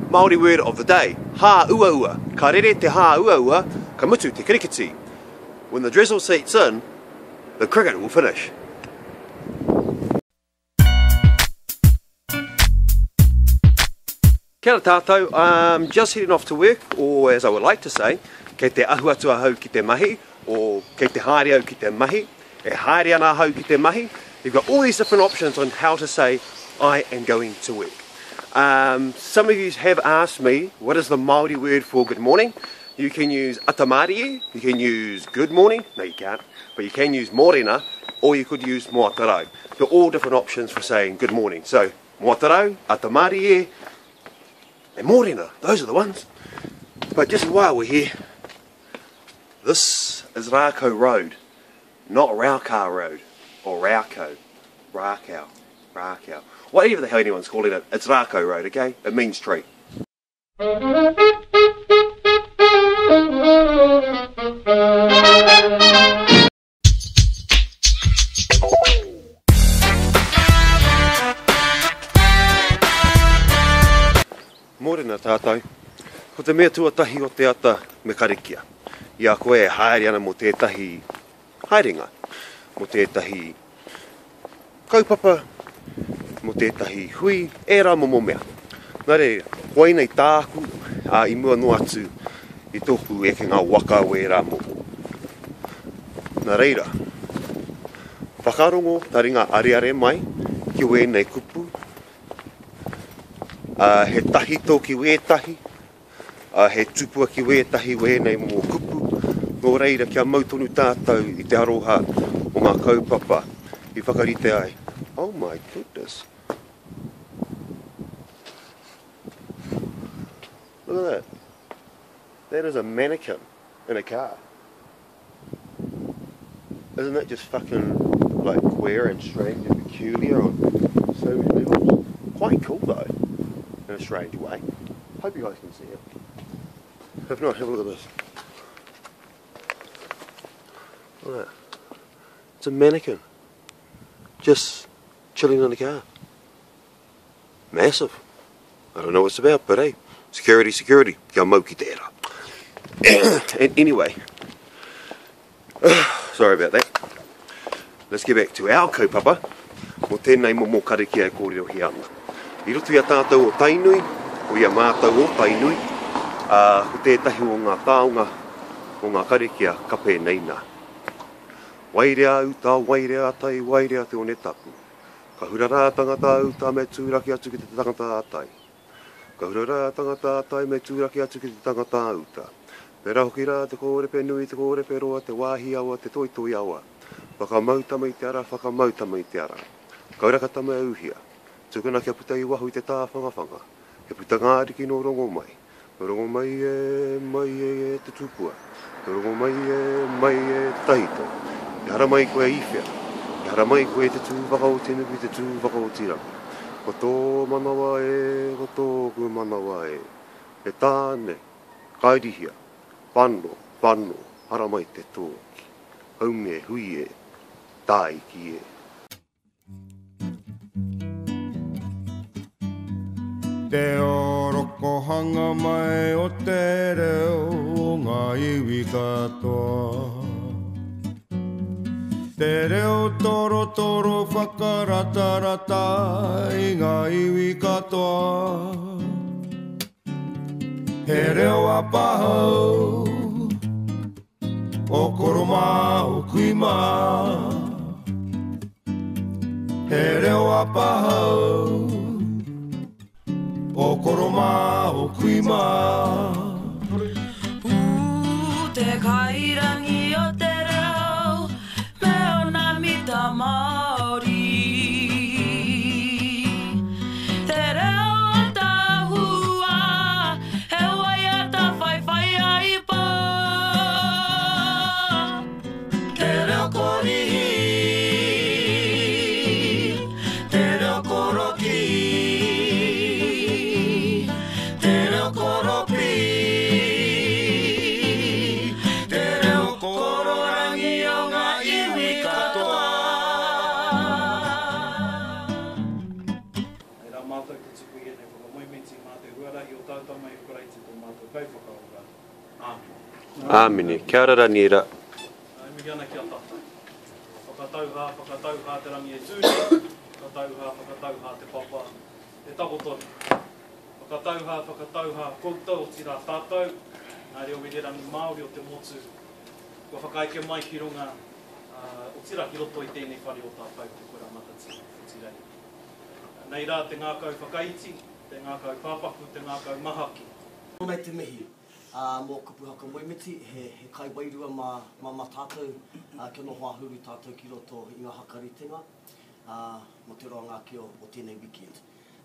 Māori word of the day, hā ua ua. Ka rere te hā ua ua, ka mutu te kirikiti. When the drizzle sets in, the cricket will finish. Kia ora tātou, I'm just heading off to work, or as I would like to say, kei te ahuatua hau ki te mahi, or kei te haere au ki te mahi, e haere ana hau ki te mahi. You've got all these different options on how to say, I am going to work. Some of you have asked me, what is the Māori word for good morning? You can use atamarie, you can use good morning, no you can't, but you can use morena, or you could use moatarau. They're all different options for saying good morning. So, moatarau, atamarie, and morena, those are the ones. But just while we're here, this is Rākau Road, not Raukau Road, or Rauko, Rākau, Rākau. Whatever the hell anyone's calling it, it's Rākau Road, okay? It means tree. Morena tātou, ko te mea tuatahi o te ata me karikia. Ia koe e haere ana mo tētahi haerenga, mo tētahi kaupapa, mo tētahi hui, e rā momo mea. Nā re, koe nei tāku, I mua no atu I tōku e ke ngā waka o e rā momo. Nā reira, whakarongo taringa areare mai, ki we nei kupu, he tahi tō ki wētahi, he tupua ki wētahi wēnei mō kupu, nō reira kia mautonu tātou I te aroha o ngā kaupapa I whakarite ai. Oh my goodness. Look at that. That is a mannequin in a car. Isn't that just fucking like queer and strange and peculiar on so many levels? Quite cool though. In a strange way. Hope you guys can see it. If not, have a look at this. Look at that. It's a mannequin. Just chilling in the car. Massive. I don't know what it's about, but hey, security, security. Kia mau ki te era. And anyway, sorry about that. Let's get back to our kaupapa. Mo tēnei momo karikia e kōrero hi ana. I roto ia tātou o Tainui, o ia mātou o Tainui, ko tētahi o ngā tāonga, o ngā karikia kape nei nā. Wairea uta, wairea tai, wairea te o ne tapu. Ka hurara tangata uta me tūraki atu ki te tangata atai. Ka hurara tangata atai me tūraki atu ki te tangata uta. Pera hoki rā te kōrepe nui, te kōrepe roa, te wāhi awa, te toitoi awa. Whakamauta mai te ara, whakamauta mai te ara. Kauraka tama e uhia. Tukuna kia puta I wahu I te tā whangawhanga. He puta ngāriki no rongo mai. No rongo mai e te tupua. No rongo mai e te tahito. I hara mai koe iwhea. I hara mai koe te tūwaka o te nuku, te tūwaka o tiraka. Ko tō manawa e, ko tōku manawa e. E tāne, kairihia, pano, hara mai te tōki. Haunge, hui e, tāiki e. Te oroko hanga mai o te reo o ngā iwi katoa. Te reo toro toro whakaratarata I ngā iwi katoa. He reo a pahau o koroma o kuima. He reo a pahau o koroma o kuima. Te kairangi o te reo, me o nā mita Māori. Te reo o tā hua, he waia tā whaiwhai ai pā. Te reo korihi, te reo koroki. Koro mahi o tātou mai whakaraiti tō mātou kaiwhakaora. Āmini, kia ora rangira. Ai mi ana kia tata. Whakatauha te rangi e tūne, whakatauha te papa, te tapotoni. Whakatauha, koutou o tira tātou, nā reo wiri rangi Māori o te motu. Kua whakaike mai ki runga, o tira ki roto i tēnei whare o tātou te kura matati o tirei. Nei rā te ngākau whakaiti, te ngākau pāpaku, te ngākau mahaki. Nei te mihi, mō kupuhaka moimiti, he kai wairua ma tātou, kia noho ahuru tātou ki roto i ngā hakaritenga, mo te roa ngāki o tēnei weekend.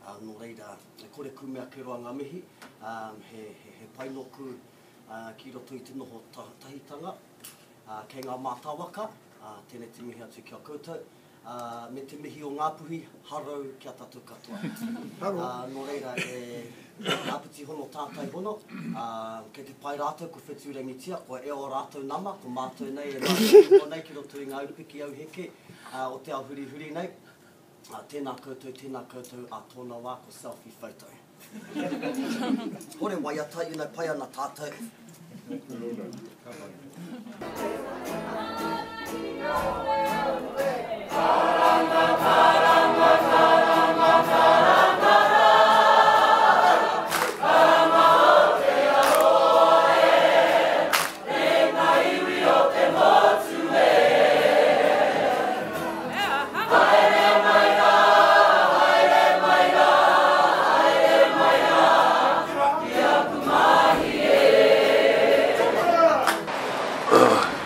Nō reira, kore kumea ke roa ngā mihi, he painoku ki roto i te noho tahitanga, kei ngā mātāwaka, tēnei te mihi atu kia koutou, me te mihi o Ngāpuhi, harau kia tātou katoa. Nō reira, ngāputi hono tātai hono, kei te pai rātou ko whetū rangitia, ko e o rātou nama, ko mātou nei, e rātou nei ki roto i ngā upiki au heke, o te au huri nei, tēnā koutou, a tōna wā ko selfie photo. Hore waiata, i nei pai ana tātou.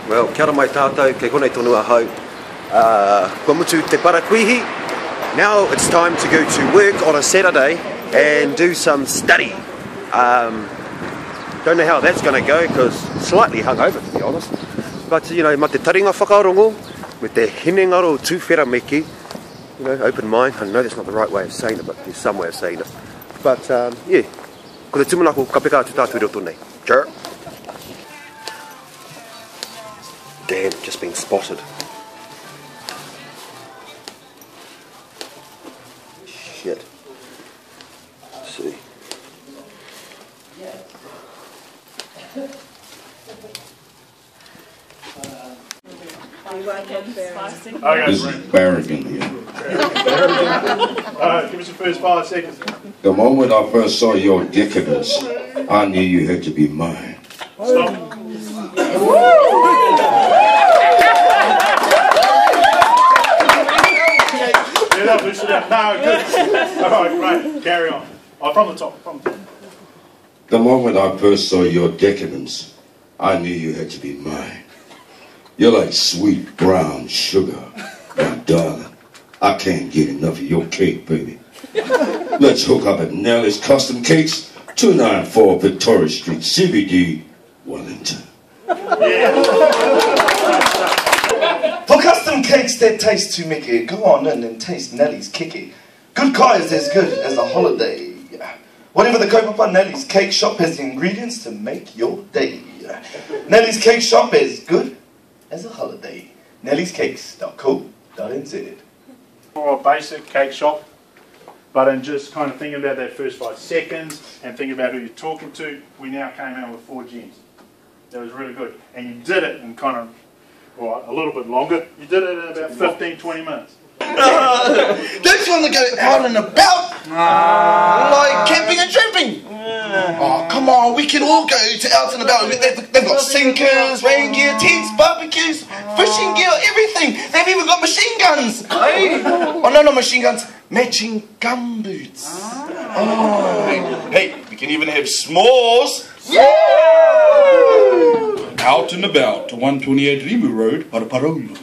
Well, kia ora mai tātou, kei konei tonu ahau. Kua mutu te parakuihi. Now it's time to go to work on a Saturday and do some study. Don't know how that's going to go because slightly hungover to be honest. But you know, ma te taringa whakarongo, me te hinengaro tūwhera meki, you know, open mind. I know that's not the right way of saying it, but there's some way of saying it. But yeah, ko te tumanako ka peka atu tātou roto nei. Sure. Damn, just been spotted. Shit. Let's see. This is Barrigan here. Alright, give us your first 5 seconds. The moment I first saw your decadence, I knew you had to be mine. Stop. Loosen up. No, good. Alright, right, carry on. From the top, The moment I first saw your decadence, I knew you had to be mine. You're like sweet brown sugar. And darling, I can't get enough of your cake, baby. Let's hook up at Nellie's Custom Cakes, 294 Victoria Street, CBD, Wellington. For custom cakes that taste too mickey, go on in and taste Nellie's Kiki. Good kai is as good as a holiday. Whatever the kaupapa, Nellie's Cake Shop has the ingredients to make your day. Nellie's Cake Shop is good as a holiday. nelliescakes.co.nz. For a basic cake shop, but in just kind of thinking about that first 5 seconds and thinking about who you're talking to, we now came out with 4 gems. That was really good. And you did it in kind of, well, a little bit longer. You did it in about 15, 20 minutes. Don't you want to go out and about? Like camping and tramping? Oh, come on, we can all go to out and about. They've got sinkers, rain gear, tents, barbecues, fishing gear, everything. They've even got machine guns. Oh, no, not machine guns. Matching gum boots. Oh. Hey, we can even have s'mores. Yeah! Out and about to 128 Rimu Road, Paraparolo.